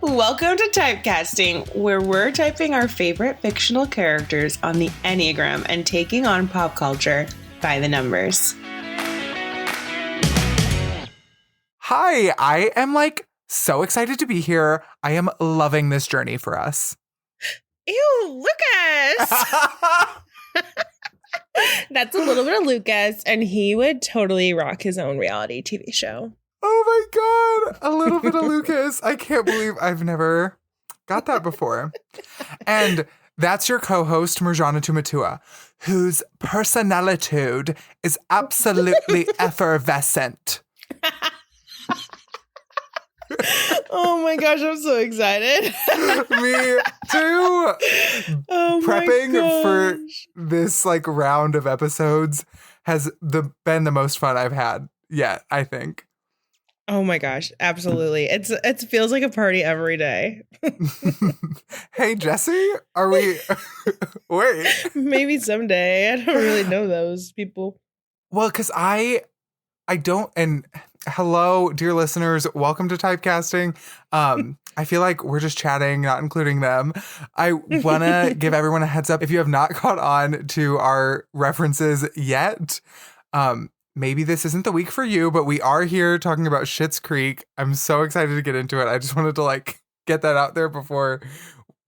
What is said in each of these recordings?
Welcome to Typecasting, where we're typing our favorite fictional characters on the Enneagram and taking on pop culture by the numbers. Hi, I am so excited to be here. I am loving this journey for us. Ew, Lucas! That's a little bit of Lucas, and he would totally rock his own reality TV show. Oh my God, a little bit of Lucas. I can't believe I've never got that before. And that's your co-host, Mirjana Tumatua, whose personalitude is absolutely effervescent. Oh my gosh, I'm so excited. Me too. Oh Prepping for this round of episodes has been the most fun I've had yet, I think. Oh my gosh, absolutely. It feels like a party every day. Hey, Jesse, are we wait. Maybe someday. I don't really know those people. Well, because I don't, and hello, dear listeners, welcome to Typecasting. I feel like we're just chatting, not including them. I want to give everyone a heads up. If you have not caught on to our references yet, maybe this isn't the week for you, but we are here talking about Schitt's Creek. I'm so excited to get into it. I just wanted to get that out there before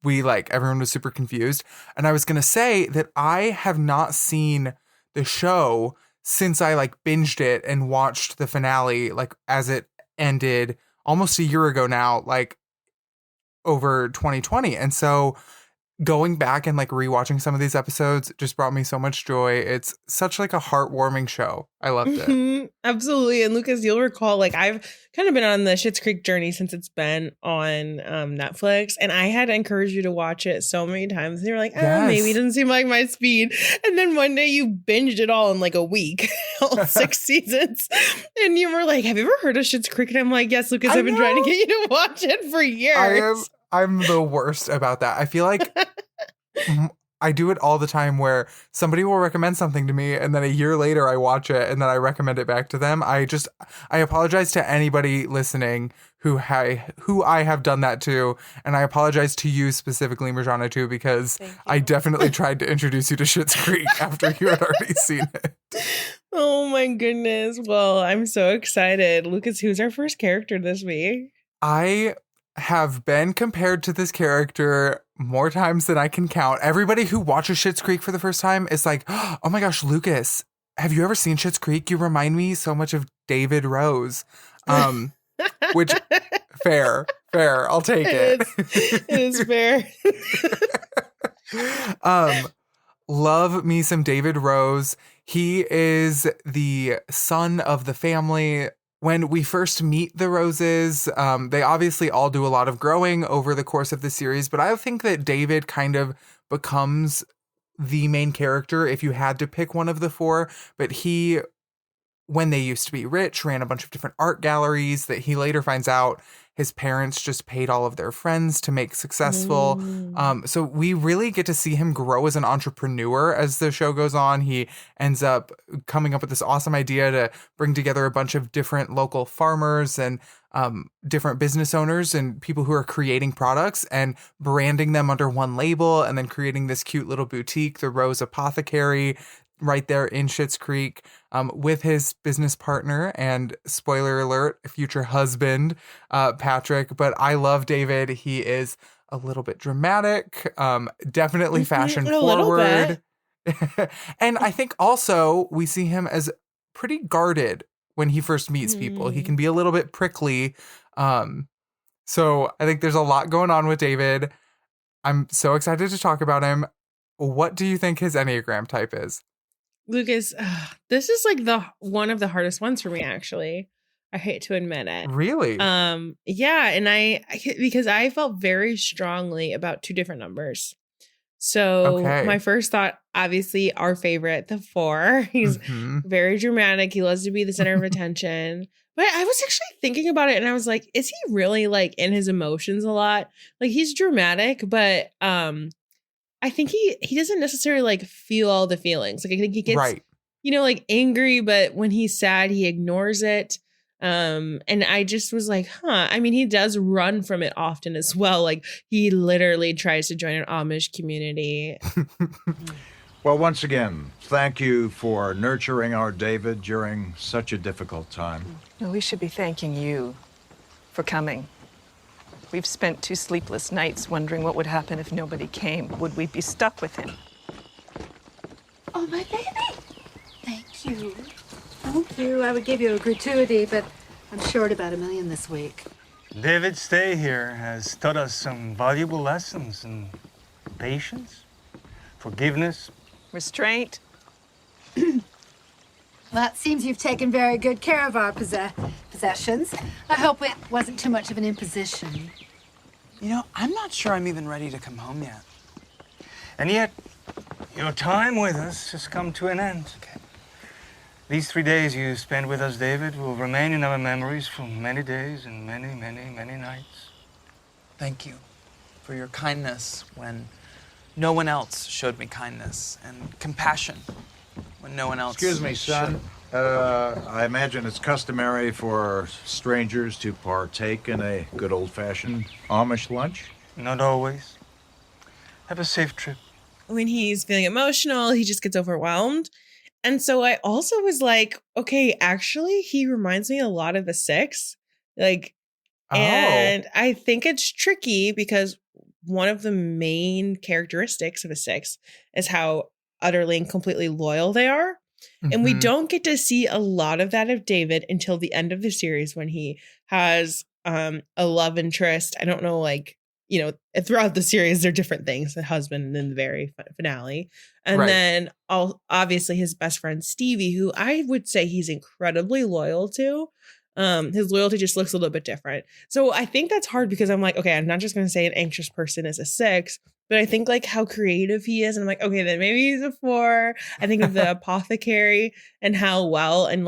we everyone was super confused. And I was going to say that I have not seen the show since I binged it and watched the finale as it ended almost a year ago now, over 2020. And so going back and rewatching some of these episodes just brought me so much joy. It's such a heartwarming show. I loved it. Mm-hmm. Absolutely. And Lucas, you'll recall I've kind of been on the Schitt's Creek journey since it's been on Netflix, and I had encouraged you to watch it so many times. And you're like, Yes. Maybe it doesn't seem like my speed. And then one day you binged it all in a week, all 6 seasons. And you were like, have you ever heard of Schitt's Creek? And I'm like, yes, Lucas, I've been trying to get you to watch it for years. I'm the worst about that. I feel like I do it all the time where somebody will recommend something to me and then a year later I watch it and then I recommend it back to them. I apologize to anybody listening who I have done that to. And I apologize to you specifically, Mirjana, too, because I definitely tried to introduce you to Schitt's Creek after you had already seen it. Oh my goodness. Well, I'm so excited. Lucas, who's our first character this week? I have been compared to this character more times than I can count. Everybody who watches Schitt's Creek for the first time is like, oh my gosh, Lucas, have you ever seen Schitt's Creek? You remind me so much of David Rose. Which, fair. I'll take it. It is fair. Love me some David Rose. He is the son of the family. When we first meet the Roses, they obviously all do a lot of growing over the course of the series, but I think that David kind of becomes the main character if you had to pick one of the four. But he, when they used to be rich, ran a bunch of different art galleries that he later finds out his parents just paid all of their friends to make successful. So we really get to see him grow as an entrepreneur as the show goes on. He ends up coming up with this awesome idea to bring together a bunch of different local farmers and different business owners and people who are creating products and branding them under one label and then creating this cute little boutique, the Rose Apothecary, right there in Schitt's Creek, with his business partner and, spoiler alert, future husband, Patrick. But I love David. He is a little bit dramatic, definitely fashion forward. And I think also we see him as pretty guarded when he first meets people. He can be a little bit prickly. So I think there's a lot going on with David. I'm so excited to talk about him. What do you think his Enneagram type is? Lucas, this is one of the hardest ones for me, actually. I hate to admit it. Really? Yeah, and because I felt very strongly about 2 different numbers. So my first thought, obviously, our favorite, the 4. He's very dramatic. He loves to be the center of attention. But I was actually thinking about it, and I was like, is he really in his emotions a lot? He's dramatic, but I think he doesn't necessarily feel all the feelings. I think he gets, angry, but when he's sad, he ignores it. And I just was like, I mean, he does run from it often as well. Like he literally tries to join an Amish community. Well, once again, thank you for nurturing our David during such a difficult time. No, we should be thanking you for coming. We've spent 2 sleepless nights wondering what would happen if nobody came. Would we be stuck with him? Oh, my baby. Thank you. Thank you. I would give you a gratuity, but I'm short about $1 million this week. David's stay here has taught us some valuable lessons in patience, forgiveness, restraint. Well, it seems you've taken very good care of our possessions. I hope it wasn't too much of an imposition. You know, I'm not sure I'm even ready to come home yet. and yet your time with us has come to an end. Okay. These 3 days you spent with us, David, will remain in our memories for many days and many, many, many nights. Thank you for your kindness when no one else showed me kindness, and compassion when no one else. Excuse me, son. I imagine it's customary for strangers to partake in a good old-fashioned Amish lunch? Not always. Have a safe trip. When he's feeling emotional, he just gets overwhelmed. And so I also was like, okay, actually, he reminds me a lot of a 6. And I think it's tricky because one of the main characteristics of a 6 is how utterly and completely loyal they are. Mm-hmm. And we don't get to see a lot of that of David until the end of the series when he has a love interest. I don't know, throughout the series, there are different things, the husband and then the very finale. And then obviously his best friend, Stevie, who I would say he's incredibly loyal to. His loyalty just looks a little bit different. So I think that's hard because I'm like, okay, I'm not just going to say an anxious person is a 6, but I think how creative he is. And I'm like, okay, then maybe he's a 4. I think of the apothecary and how well and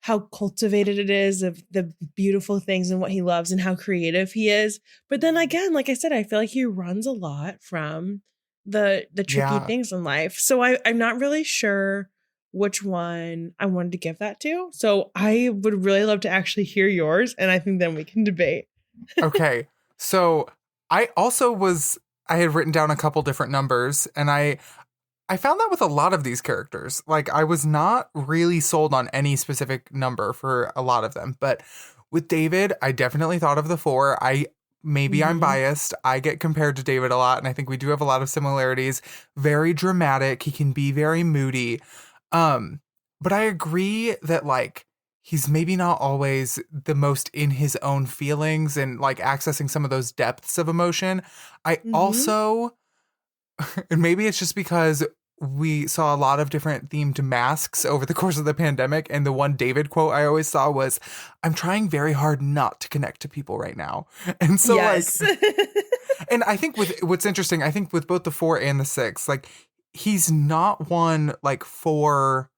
how cultivated it is of the beautiful things and what he loves and how creative he is. But then again, like I said, I feel like he runs a lot from the tricky things in life. So I'm not really sure which one I wanted to give that to. So I would really love to actually hear yours. And I think then we can debate. Okay. So I had written down a couple different numbers, and I found that with a lot of these characters. I was not really sold on any specific number for a lot of them. But with David, I definitely thought of the 4. I'm biased. I get compared to David a lot, and I think we do have a lot of similarities. Very dramatic. He can be very moody. But I agree that he's maybe not always the most in his own feelings and accessing some of those depths of emotion. I also, and maybe it's just because we saw a lot of different themed masks over the course of the pandemic. And the one David quote I always saw was, "I'm trying very hard not to connect to people right now." And so yes. And I think what's interesting, I think with both the 4 and the 6, he's not one for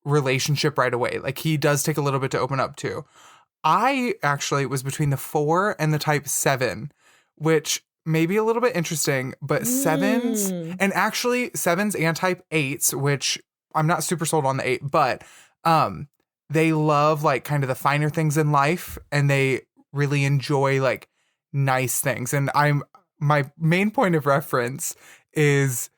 relationship right away. He does take a little bit to open up to. I actually was between the 4 and the type 7, which may be a little bit interesting, but 7s, and actually 7s and type 8s, which I'm not super sold on the 8, but they love kind of the finer things in life, and they really enjoy nice things. And my main point of reference is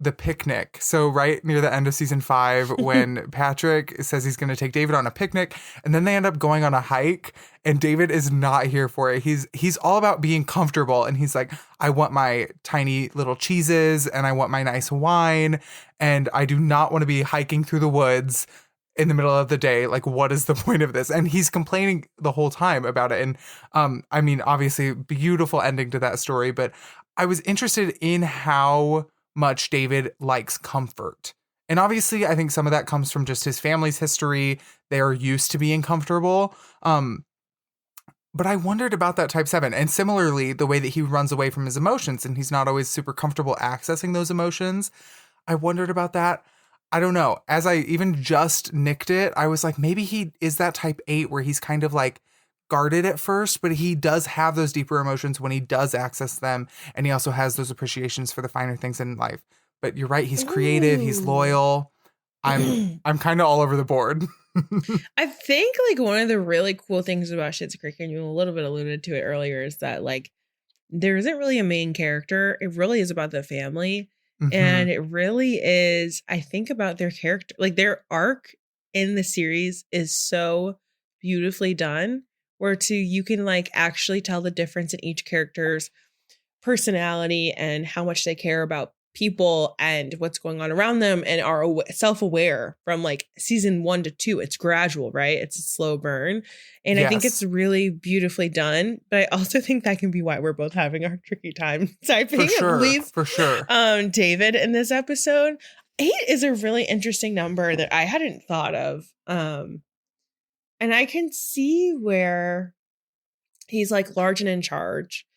the picnic. So right near the end of season 5, when Patrick says he's going to take David on a picnic, and then they end up going on a hike, and David is not here for it. He's all about being comfortable, and he's like, I want my tiny little cheeses, and I want my nice wine, and I do not want to be hiking through the woods in the middle of the day. What is the point of this? And he's complaining the whole time about it. And obviously beautiful ending to that story, but I was interested in how much David likes comfort. And obviously, I think some of that comes from just his family's history. They are used to being comfortable. But I wondered about that type 7. And similarly, the way that he runs away from his emotions and he's not always super comfortable accessing those emotions. I wondered about that. I don't know. As I even just nicked it, I was like, maybe he is that type 8 where he's kind of guarded at first, but he does have those deeper emotions when he does access them, and he also has those appreciations for the finer things in life. But you're right, he's creative, he's loyal. I'm kind of all over the board. I think like one of the really cool things about Schitt's Creek, and you a little bit alluded to it earlier, is that like there isn't really a main character. It really is about the family. And it really is, I think, about their character, like their arc in the series is so beautifully done, where you can like actually tell the difference in each character's personality and how much they care about people and what's going on around them, and are self-aware from like season 1 to 2. It's gradual, right? It's a slow burn. And I think it's really beautifully done. But I also think that can be why we're both having our tricky time typing, at least for sure. David in this episode. 8 is a really interesting number that I hadn't thought of. And I can see where he's like large and in charge.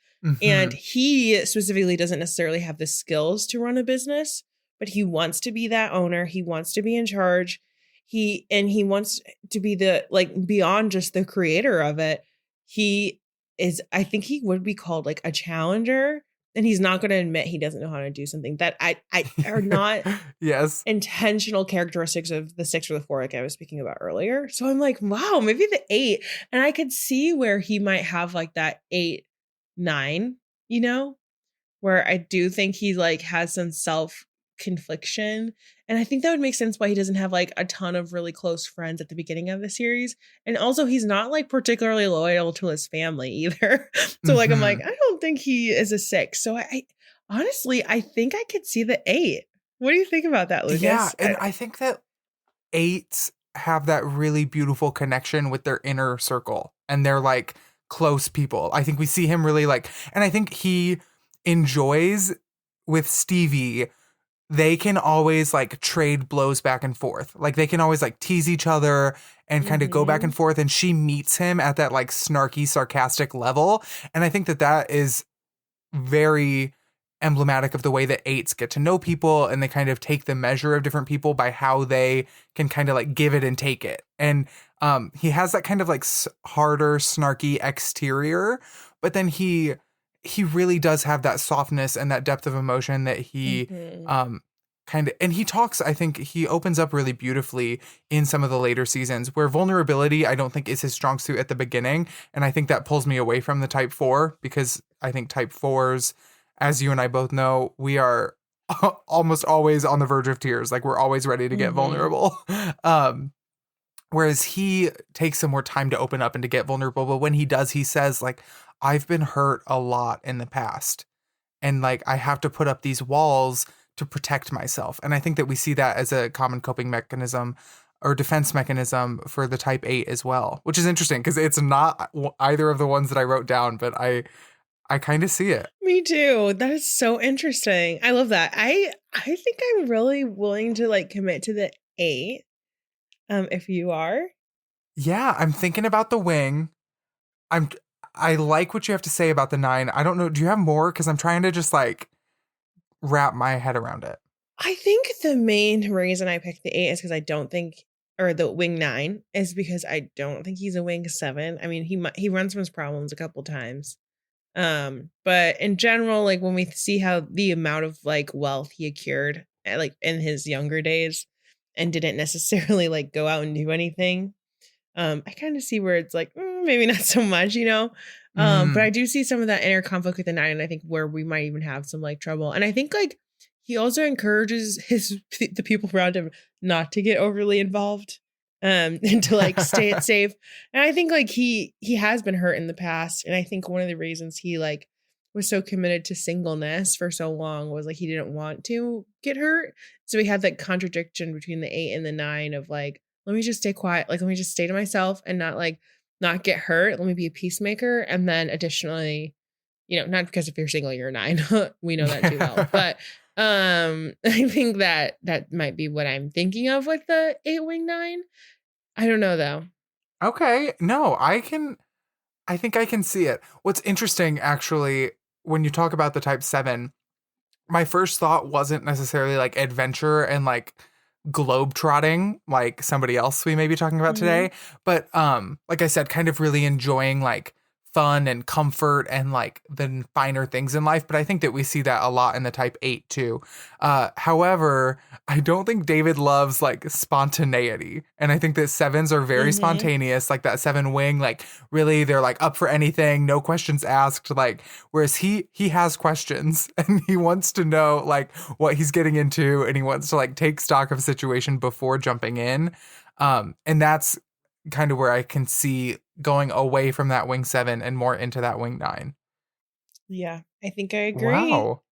And he specifically doesn't necessarily have the skills to run a business, but he wants to be that owner. He wants to be in charge. He wants to be the, like, beyond just the creator of it. He is, I think he would be called like a challenger, and he's not going to admit he doesn't know how to do something that I are not intentional characteristics of the 6 or the 4, like I was speaking about earlier. So I'm like, wow, maybe the 8. And I could see where he might have like that 8, 9, you know, where I do think he like has some self confliction. And I think that would make sense why he doesn't have like a ton of really close friends at the beginning of the series. And also he's not like particularly loyal to his family either. So like, I'm like, I don't think he is a 6. So I honestly, I think I could see the 8. What do you think about that, Lucas? Yeah. And I think that 8s have that really beautiful connection with their inner circle, and they're like close people. I think we see him really like, and I think he enjoys with Stevie, they can always like trade blows back and forth. Like they can always like tease each other and kind of go back and forth. And she meets him at that like snarky, sarcastic level. And I think that that is very emblematic of the way that 8s get to know people, and they kind of take the measure of different people by how they can kind of like give it and take it. And he has that kind of like harder, snarky exterior, but then he really does have that softness and that depth of emotion that he kind of, and he talks, I think he opens up really beautifully in some of the later seasons, where vulnerability, I don't think, is his strong suit at the beginning. And I think that pulls me away from the type 4, because I think type 4s, as you and I both know, we are almost always on the verge of tears. Like we're always ready to get vulnerable. Whereas he takes some more time to open up and to get vulnerable. But when he does, he says like, I've been hurt a lot in the past, and like, I have to put up these walls to protect myself. And I think that we see that as a common coping mechanism or defense mechanism for the type 8 as well, which is interesting because it's not either of the ones that I wrote down, but I kind of see it. Me too. That is so interesting. I love that. I think I'm really willing to like commit to the 8. If you are. Yeah, I'm thinking about the wing. I like what you have to say about the 9. I don't know. Do you have more? Because I'm trying to just like wrap my head around it. I think the main reason I picked the 8 is because I don't think, or the wing 9 is because I don't think he's a wing 7. I mean, he runs from his problems a couple times. But in general, like when we see how the amount of like wealth he accrued like in his younger days and didn't necessarily like go out and do anything, I kind of see where it's like maybe not so much, you know. But I do see some of that inner conflict with the 9, and I think where we might even have some like trouble. And I think like he also encourages the people around him not to get overly involved, and to like stay safe. And I think like he has been hurt in the past, and I think one of the reasons he like was so committed to singleness for so long was like he didn't want to get hurt. So he had that contradiction between the 8 and the 9 of like, let me just stay quiet, like let me just stay to myself and not get hurt. Let me be a peacemaker. And then additionally, you know, not because if you're single you're a 9, we know that too well. But I think that might be what I'm thinking of with the 8 wing 9. I don't know though. Okay, no, I think I can see it. What's interesting actually, when you talk about the type 7, my first thought wasn't necessarily like adventure and like globe-trotting like somebody else we may be talking about today, but like I said, kind of really enjoying like fun and comfort and like the finer things in life. But I think that we see that a lot in the type 8 too. However, I don't think David loves like spontaneity. And I think that 7s are very spontaneous, like that 7 wing, like really they're like up for anything, no questions asked. Like, whereas he has questions and he wants to know like what he's getting into and he wants to like take stock of a situation before jumping in. And that's kind of where I can see going away from that wing 7 and more into that wing 9. Yeah, I think I agree. Wow.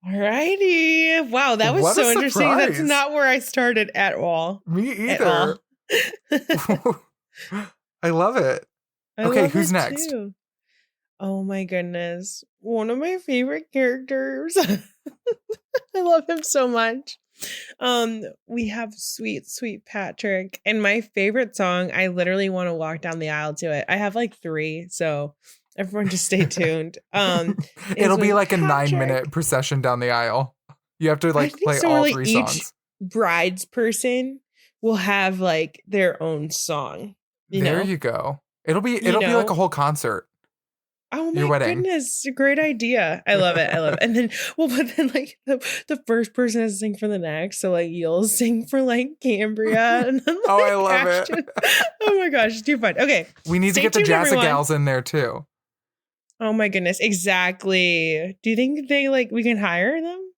Alrighty. Wow, that was so interesting. That's not where I started at all. Me either. I love it. Okay, who's next? Too. Oh my goodness. One of my favorite characters. I love him so much. We have sweet Patrick, and my favorite song, I literally want to walk down the aisle to it. I have like 3, so everyone just stay tuned. It'll be like a 9-minute procession down the aisle. You have to like play all 3 songs. Each bride's person will have like their own song. There you go. It'll be like a whole concert. Oh my goodness, great idea. I love it. And then, but then like the first person has to sing for the next. So like you'll sing for like Cambria. And then, like, I love it. Oh my gosh, it's too fun. Okay. We need to get the Jazza Gals in there too. Oh my goodness, exactly. Do you think we can hire them?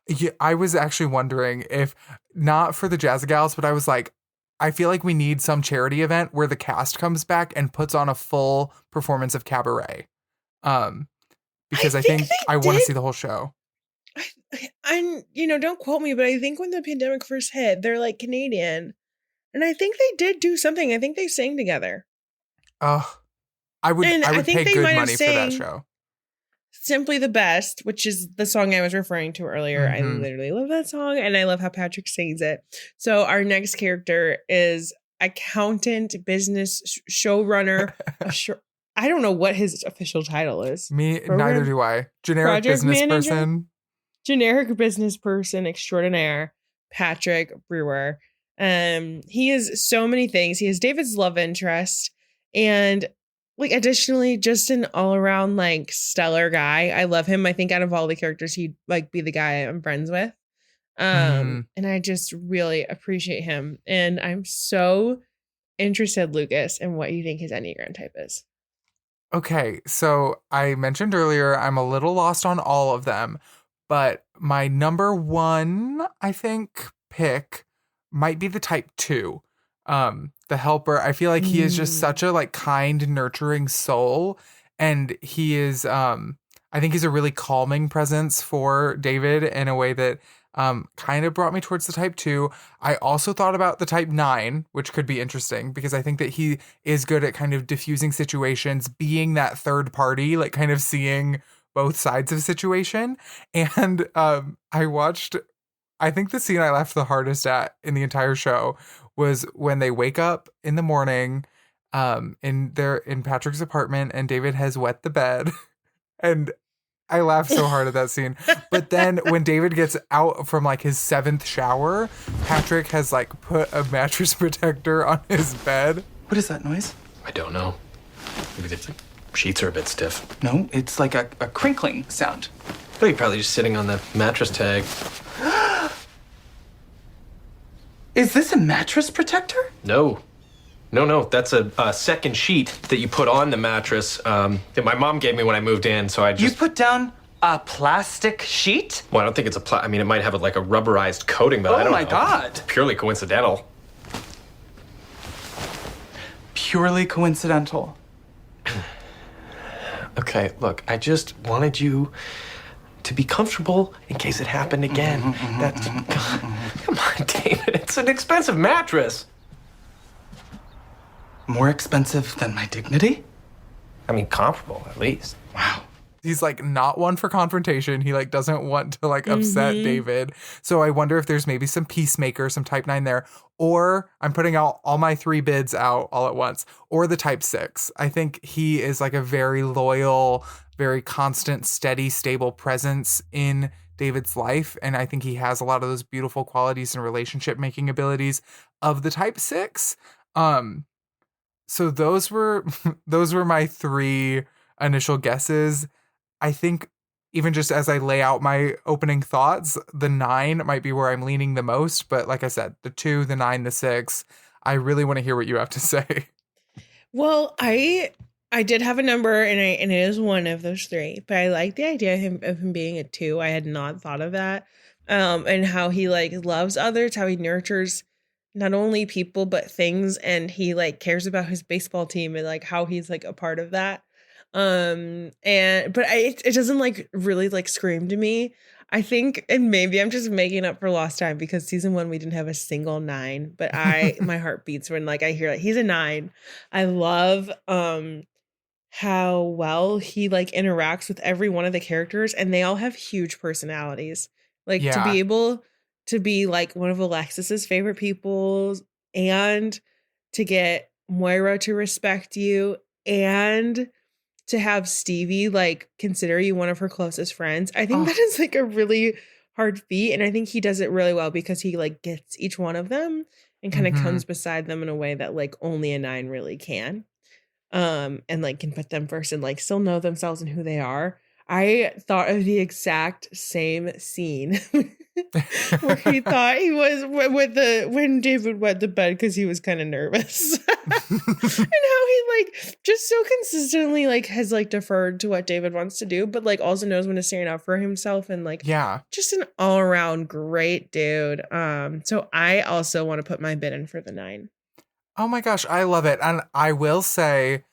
Yeah, I was actually wondering if not for the Jazza Gals, but I was like, I feel like we need some charity event where the cast comes back and puts on a full performance of Cabaret. Because I think I want to see the whole show. I'm, don't quote me, but I think when the pandemic first hit, they're like Canadian. And I think they did do something. I think they sang together. Oh, I would pay good money for that show. Simply the Best, which is the song I was referring to earlier. I literally love that song, and I love how Patrick sings it. So our next character is accountant, business showrunner. I don't know what his official title is. Neither do I. Generic business person. Generic business person extraordinaire, Patrick Brewer. He is so many things. He is David's love interest, and like additionally, just an all around like stellar guy. I love him. I think out of all the characters, he'd like be the guy I'm friends with. And I just really appreciate him. And I'm so interested, Lucas, in what you think his Enneagram type is. Okay, so I mentioned earlier, I'm a little lost on all of them, but my number 1, I think, pick might be the type 2, the helper. I feel like he is just such a like kind, nurturing soul, and he is, I think he's a really calming presence for David in a way that kind of brought me towards the type 2. I also thought about the type 9, which could be interesting because I think that he is good at kind of diffusing situations, being that third party, like kind of seeing both sides of a situation. And I think the scene I laughed the hardest at in the entire show was when they wake up in the morning in Patrick's apartment and David has wet the bed. And I laughed so hard at that scene. But then when David gets out from like his 7th shower, Patrick has like put a mattress protector on his bed. What is that noise? I don't know. Maybe the sheets are a bit stiff. No, it's like a crinkling sound. Oh, you're probably just sitting on the mattress tag. Is this a mattress protector? No. That's a second sheet that you put on the mattress that my mom gave me when I moved in, so I just... You put down a plastic sheet? Well, I don't think it's I mean, it might have a rubberized coating, but I don't know. Oh my God. It's purely coincidental. Purely coincidental. Okay, look, I just wanted you to be comfortable in case it happened again. Come on, David, it's an expensive mattress. More expensive than my dignity? I mean, comparable, at least. Wow. He's like not one for confrontation. He like doesn't want to like upset David. So I wonder if there's maybe some peacemaker, some type 9 there, or I'm putting out all my 3 bids out all at once, or the type 6. I think he is like a very loyal, very constant, steady, stable presence in David's life. And I think he has a lot of those beautiful qualities and relationship making abilities of the type 6. So those were my 3 initial guesses. I think even just as I lay out my opening thoughts, the 9 might be where I'm leaning the most. But like I said, the 2, the 9, the 6, I really want to hear what you have to say. Well, I did have a number, and it is one of those 3. But I like the idea of him being a 2. I had not thought of that, and how he like loves others, how he nurtures not only people but things, and he like cares about his baseball team and like how he's like a part of that. It doesn't like really like scream to me. I think, and maybe I'm just making up for lost time because season 1 we didn't have a single 9, but my heart beats when like I hear like he's a 9. I love how well he like interacts with every one of the characters, and they all have huge personalities. Like to be able to be like one of Alexis's favorite people, and to get Moira to respect you, and to have Stevie like consider you one of her closest friends. I think that is like a really hard feat, and I think he does it really well because he like gets each one of them and kind of comes beside them in a way that like only a 9 really can. And like can put them first and like still know themselves and who they are. I thought of the exact same scene where he thought he was when David went to bed because he was kind of nervous. And how he like just so consistently like has like deferred to what David wants to do, but like also knows when to stand up for himself, and like just an all around great dude. So I also want to put my bid in for the 9. Oh my gosh, I love it. And I will say,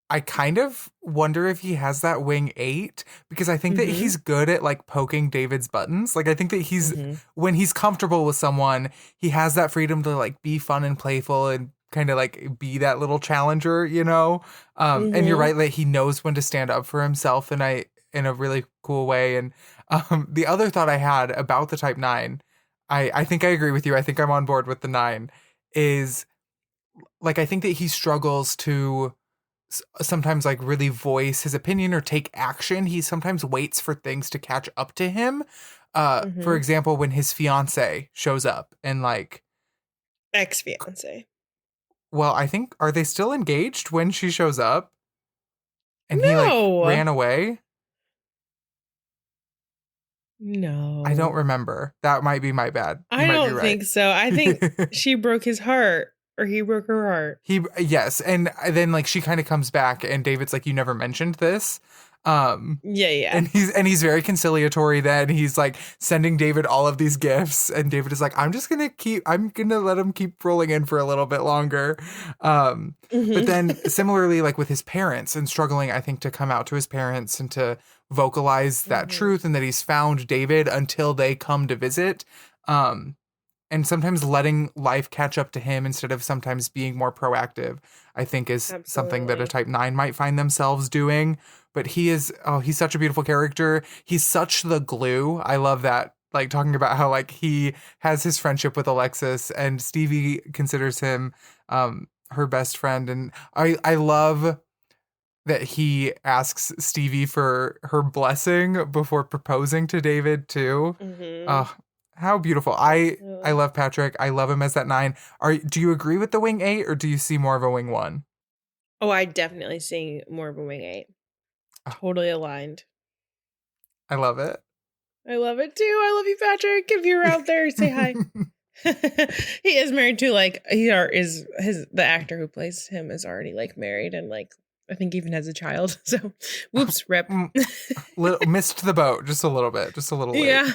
I kind of wonder if he has that wing 8, because I think that he's good at like poking David's buttons. Like I think that he's when he's comfortable with someone, he has that freedom to like be fun and playful and kind of like be that little challenger, you know? And you're right, that he knows when to stand up for himself in a really cool way. And the other thought I had about the type 9, I think I agree with you. I think I'm on board with the 9, is like, I think that he struggles to sometimes like really voice his opinion or take action. He sometimes waits for things to catch up to him. For example, when his fiance shows up and like ex-fiance. Well, I think, are they still engaged when she shows up? And he like ran away? No. I don't remember. That might be my bad. I don't think so. I think she broke his heart. Or he broke her heart. Yes. And then like she kind of comes back and David's like, you never mentioned this. Yeah. And he's very conciliatory then. He's like sending David all of these gifts. And David is like, I'm gonna let him keep rolling in for a little bit longer. But then similarly, like with his parents and struggling, I think, to come out to his parents and to vocalize that truth and that he's found David until they come to visit. And sometimes letting life catch up to him instead of sometimes being more proactive, I think is something that a type 9 might find themselves doing. But he's such a beautiful character. He's such the glue. I love that. Like talking about how like he has his friendship with Alexis and Stevie considers him her best friend. And I love that he asks Stevie for her blessing before proposing to David too. How beautiful. I love Patrick. I love him as that 9. Do you agree with the wing 8 or do you see more of a wing 1? Oh, I definitely see more of a wing 8. Totally aligned. I love it. I love it too. I love you, Patrick. If you're out there, say hi. He is married to like the actor who plays him is already like married and like I think even has a child. So whoops, rip. Missed the boat just a little bit. Just a little late. Yeah.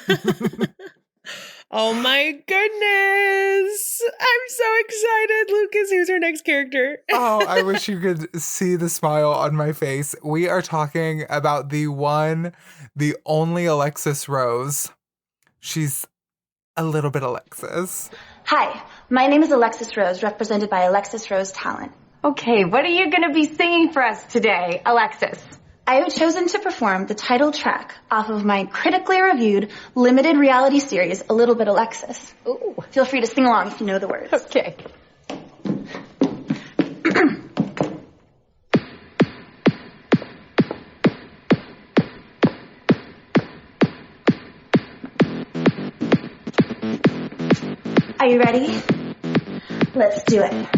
Oh my goodness. I'm so excited. Lucas, who's our next character? Oh, I wish you could see the smile on my face. We are talking about the only Alexis Rose. She's a little bit Alexis. Hi, my name is Alexis Rose, represented by Alexis Rose Talent. Okay, what are you going to be singing for us today, Alexis? I have chosen to perform the title track off of my critically reviewed limited reality series, A Little Bit Alexis. Ooh. Feel free to sing along if you know the words. Okay. Are you ready? Let's do it.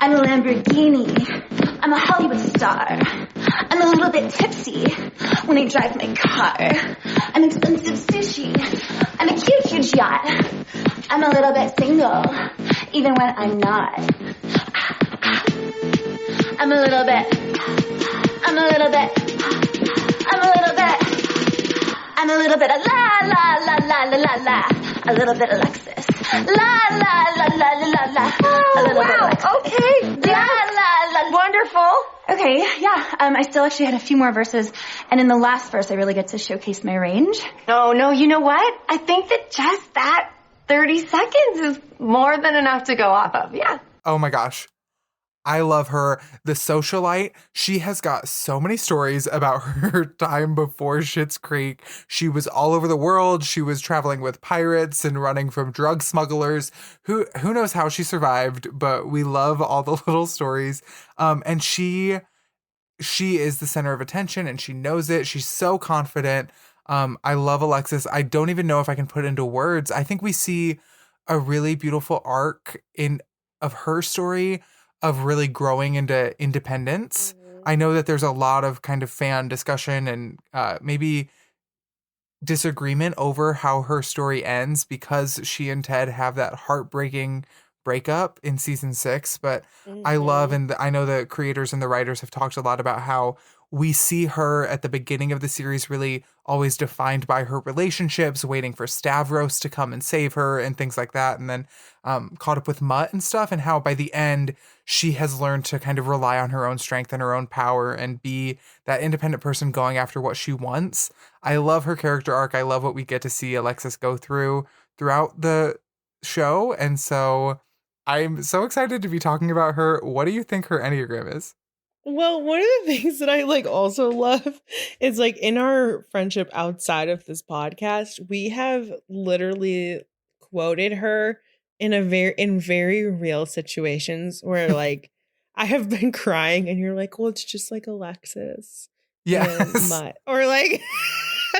I'm a Lamborghini. I'm a Hollywood star. I'm a little bit tipsy when I drive my car. I'm expensive sushi. I'm a huge yacht. I'm a little bit single, even when I'm not. I'm a little bit of la. A little bit Alexis. La. A little bit Alexis. Okay. La. Wonderful. Okay, yeah. I still actually had a few more verses, and in the last verse, I really get to showcase my range. Oh, no, you know what? I think that just that 30 seconds is more than enough to go off of, yeah. Oh my gosh. I love her. The socialite. She has got so many stories about her time before Schitt's Creek. She was all over the world. She was traveling with pirates and running from drug smugglers. Who knows how she survived, but we love all the little stories. And she is the center of attention and she knows it. She's so confident. I love Alexis. I don't even know if I can put it into words. I think we see a really beautiful arc of her story of really growing into independence. I know that there's a lot of kind of fan discussion and maybe disagreement over how her story ends because she and Ted have that heartbreaking breakup in season 6. But I love, and I know the creators and the writers have talked a lot about how we see her at the beginning of the series really always defined by her relationships, waiting for Stavros to come and save her and things like that. And then caught up with Mutt and stuff, and how by the end she has learned to kind of rely on her own strength and her own power and be that independent person going after what she wants. I love her character arc. I love what we get to see Alexis go throughout the show. And so I'm so excited to be talking about her. What do you think her Enneagram is? Well, one of the things that I also love is in our friendship outside of this podcast, we have literally quoted her in very real situations where I have been crying and you're like, well, it's just like Alexis. Yes. Mutt. Or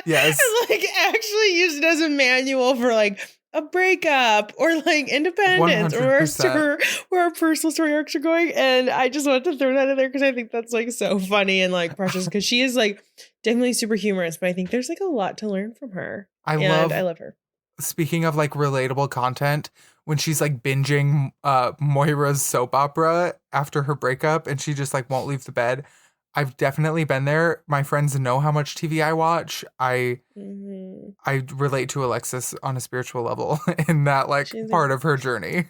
yes. Actually used it as a manual for a breakup or independence 100%. or our personal story arcs are going. And I just wanted to throw that in there because I think that's so funny and precious because she is definitely super humorous, but I think there's a lot to learn from her. I love her. Speaking of relatable content, when she's binging Moira's soap opera after her breakup and she just won't leave the bed. I've definitely been there. My friends know how much TV I watch. I relate to Alexis on a spiritual level in that part of her journey.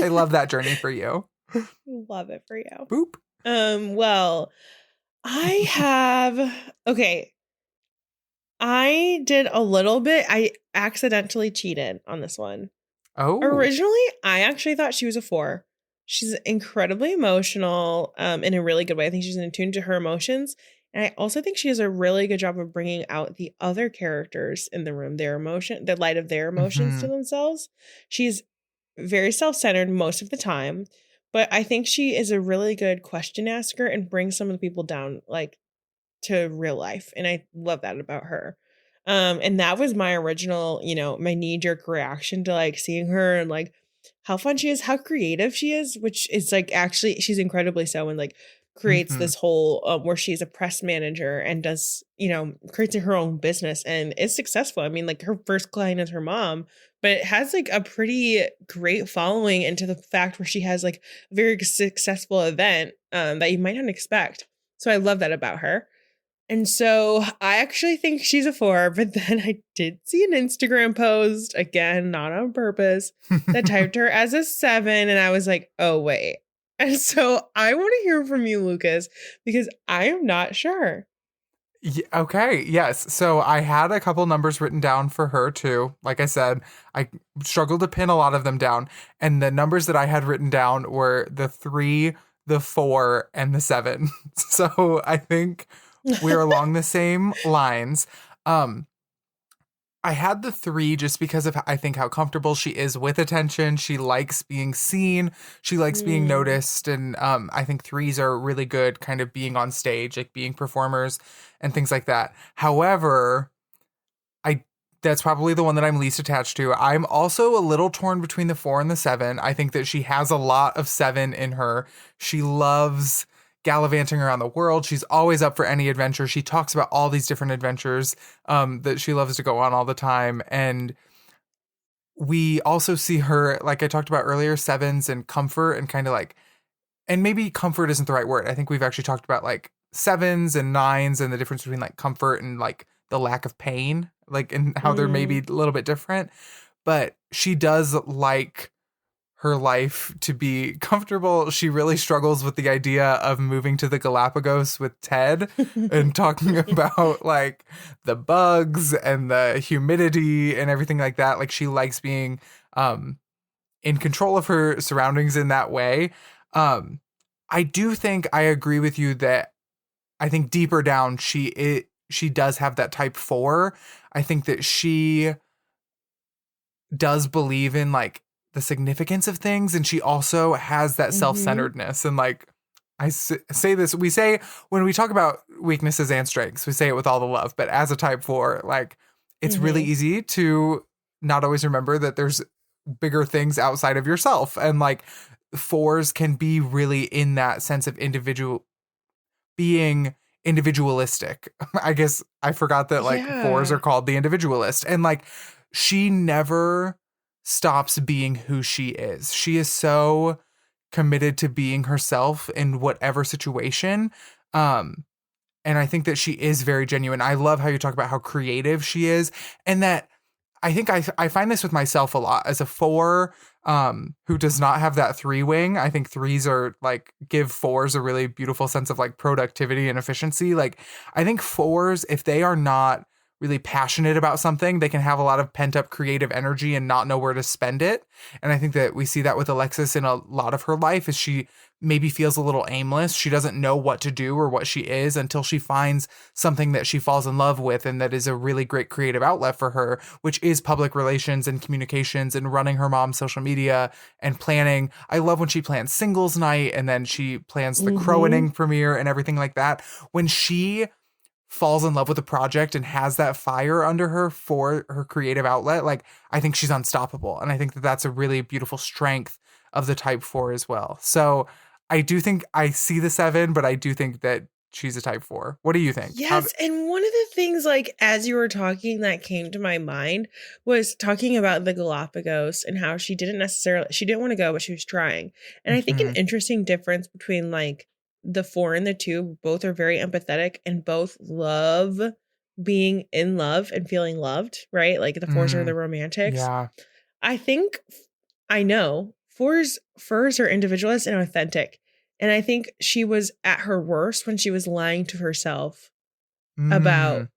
I love that journey for you. Love it for you. Boop. Well, I did a little bit. I accidentally cheated on this one. Oh. Originally, I actually thought she was a 4. She's incredibly emotional in a really good way. I think she's in tune to her emotions. And I also think she does a really good job of bringing out the other characters in the room, the light of their emotions to themselves. She's very self-centered most of the time, but I think she is a really good question asker and brings some of the people down to real life. And I love that about her. And that was my original, my knee-jerk reaction to seeing her and how fun she is, how creative she is, which is actually she's incredibly so, and creates this whole where she's a press manager and does creates her own business and is successful. I mean, her first client is her mom, but it has a pretty great following into the fact where she has a very successful event that you might not expect. So I love that about her. And so I actually think she's a 4, but then I did see an Instagram post, again, not on purpose, that typed her as a 7. And I was like, oh, wait. And so I want to hear from you, Lucas, because I am not sure. Yeah, okay. Yes. So I had a couple numbers written down for her too. Like I said, I struggled to pin a lot of them down. And the numbers that I had written down were the 3, the 4, and the 7. So I think we're along the same lines. I had the 3 just because of, I think, how comfortable she is with attention. She likes being seen. She likes being noticed. And I think 3s are really good kind of being on stage, being performers and things like that. However, That's probably the one that I'm least attached to. I'm also a little torn between the 4 and the 7. I think that she has a lot of 7 in her. She loves gallivanting around the world. She's always up for any adventure. She talks about all these different adventures that she loves to go on all the time. And we also see her, like I talked about earlier, 7s and comfort and kind of like, and maybe comfort isn't the right word. I think we've actually talked about like 7s and 9s and the difference between like comfort and like the lack of pain, like, and how they're maybe a little bit different. But she does like her life to be comfortable. She really struggles with the idea of moving to the Galapagos with Ted and talking about like the bugs and the humidity and everything like that. Like she likes being in control of her surroundings in that way. I do think I agree with you that I think deeper down she does have that type 4. I think that she does believe in like the significance of things, and she also has that self-centeredness. And like I say this, we say when we talk about weaknesses and strengths, we say it with all the love, but as a type 4, like it's really easy to not always remember that there's bigger things outside of yourself. And like 4s can be really in that sense of being individualistic. I guess I forgot that like 4s are called the individualist. And like she never stops being who she is. She is so committed to being herself in whatever situation. And I think that she is very genuine. I love how you talk about how creative she is. And that I think I find this with myself a lot as a 4 who does not have that 3 wing. I think 3s are like give 4s a really beautiful sense of like productivity and efficiency. Like I think 4s, if they are not really passionate about something, they can have a lot of pent up creative energy and not know where to spend it. And I think that we see that with Alexis in a lot of her life is she maybe feels a little aimless. She doesn't know what to do or what she is until she finds something that she falls in love with and that is a really great creative outlet for her, which is public relations and communications and running her mom's social media and planning. I love when she plans singles night and then she plans the Crowaning premiere and everything like that. When she falls in love with a project and has that fire under her for her creative outlet, like I think she's unstoppable. And I think that that's a really beautiful strength of the type 4 as well. So I do think I see the 7, but I do think that she's a type 4. What do you think? Yes. And one of the things, like, as you were talking that came to my mind was talking about the Galapagos and how she didn't want to go, but she was trying. And I think an interesting difference between like the 4 and the 2, both are very empathetic and both love being in love and feeling loved, right? Like the 4s are the romantics. Yeah. I know 4s are individualist and authentic. And I think she was at her worst when she was lying to herself about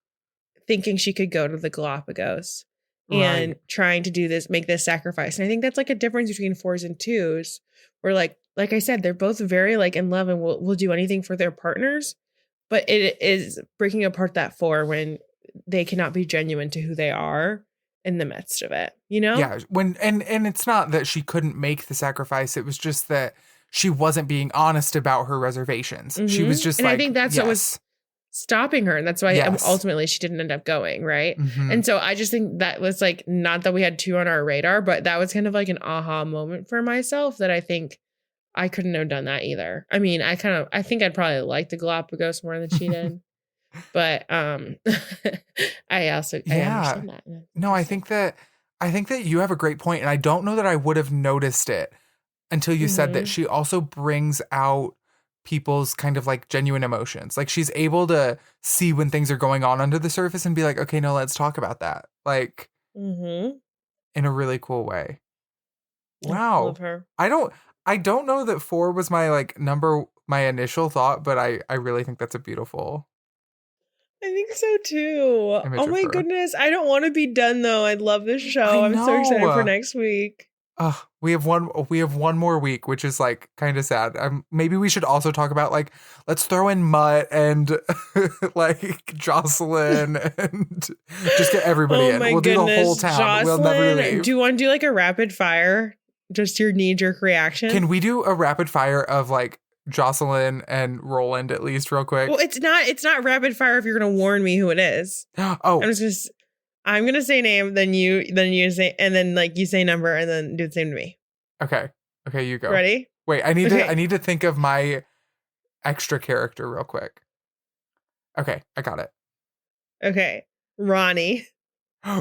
thinking she could go to the Galapagos and trying to make this sacrifice. And I think that's like a difference between 4s and 2s where like I said, they're both very like in love and will do anything for their partners, but it is breaking apart that 4 when they cannot be genuine to who they are in the midst of it, you know? Yeah. And it's not that she couldn't make the sacrifice. It was just that she wasn't being honest about her reservations. She was just I think that's what was stopping her. And that's why ultimately she didn't end up going. Right. And so I just think that was like, not that we had 2 on our radar, but that was kind of like an aha moment for myself that I think I couldn't have done that either. I mean, I think I'd probably like the Galapagos more than she did. But I understand that. No, I think that you have a great point, and I don't know that I would have noticed it until you said that she also brings out people's kind of like genuine emotions. Like she's able to see when things are going on under the surface and be like, okay, no, let's talk about that. Like in a really cool way. Wow. I love her. I don't know that 4 was my my initial thought, but I really think that's a beautiful. I think so too. Oh my goodness. I don't want to be done though. I love this show. I'm so excited for next week. We have one more week, which is like kind of sad. Maybe we should also talk about like, let's throw in Mutt and like Jocelyn and just get everybody in. We'll do the whole town. Jocelyn, we'll never leave. Do you want to do like a rapid fire? Just your knee-jerk reaction? Can we do a rapid fire of like Jocelyn and Roland at least real quick? Well, it's not rapid fire if you're going to warn me who it is. Oh. I'm gonna say name, then you say, and then like you say number, and then do the same to me. Okay, you go. Ready? Wait, I need to think of my extra character real quick. Okay, I got it. Okay, Ronnie.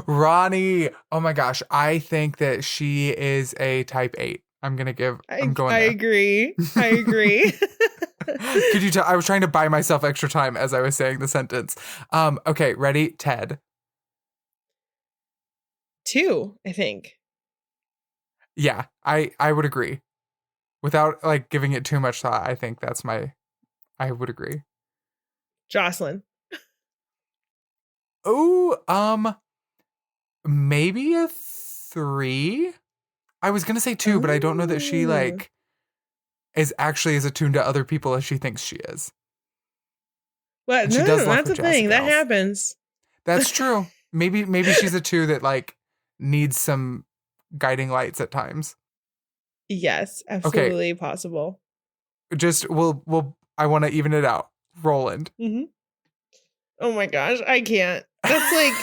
Ronnie. Oh my gosh, I think that she is a type 8. I'm going there. I agree. Could you tell? I was trying to buy myself extra time as I was saying the sentence. Okay, ready? Ted. 2, I think. Yeah, I would agree. Without like giving it too much thought, I think I would agree. Jocelyn. Oh, maybe a 3. I was gonna say 2, but I don't know that she like is actually as attuned to other people as she thinks she is. Well, no, that's the thing that happens. That's true. Maybe she's a 2 that like needs some guiding lights at times. Yes, absolutely possible. Just I want to even it out. Roland. Mm-hmm. Oh my gosh, I can't. That's like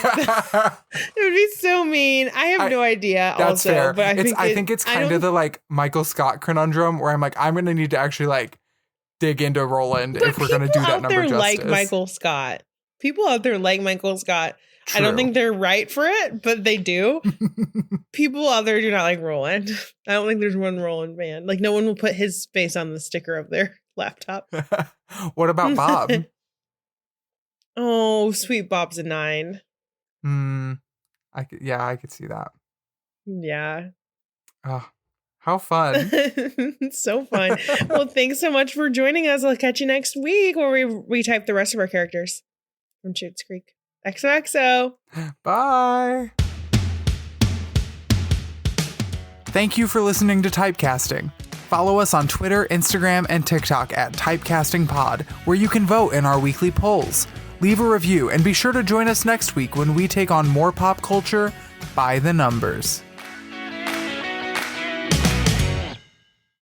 it would be so mean. I have no idea. That's also, fair. But I think it's kind of the like Michael Scott conundrum where I'm like, I'm gonna need to actually like dig into Roland if we're gonna do that number justice. Like Michael Scott. People out there like Michael Scott. True. I don't think they're right for it, but they do. People out there do not like Roland. I don't think there's one Roland fan. Like no one will put his face on the sticker of their laptop. What about Bob? Oh, sweet Bob's a 9. I could see that. Yeah. Oh, how fun. It's so fun. Well, thanks so much for joining us. I'll catch you next week where we retype the rest of our characters from Schitt's Creek. XOXO. Bye. Thank you for listening to Typecasting. Follow us on Twitter, Instagram, and TikTok at TypecastingPod, where you can vote in our weekly polls. Leave a review and be sure to join us next week when we take on more pop culture by the numbers.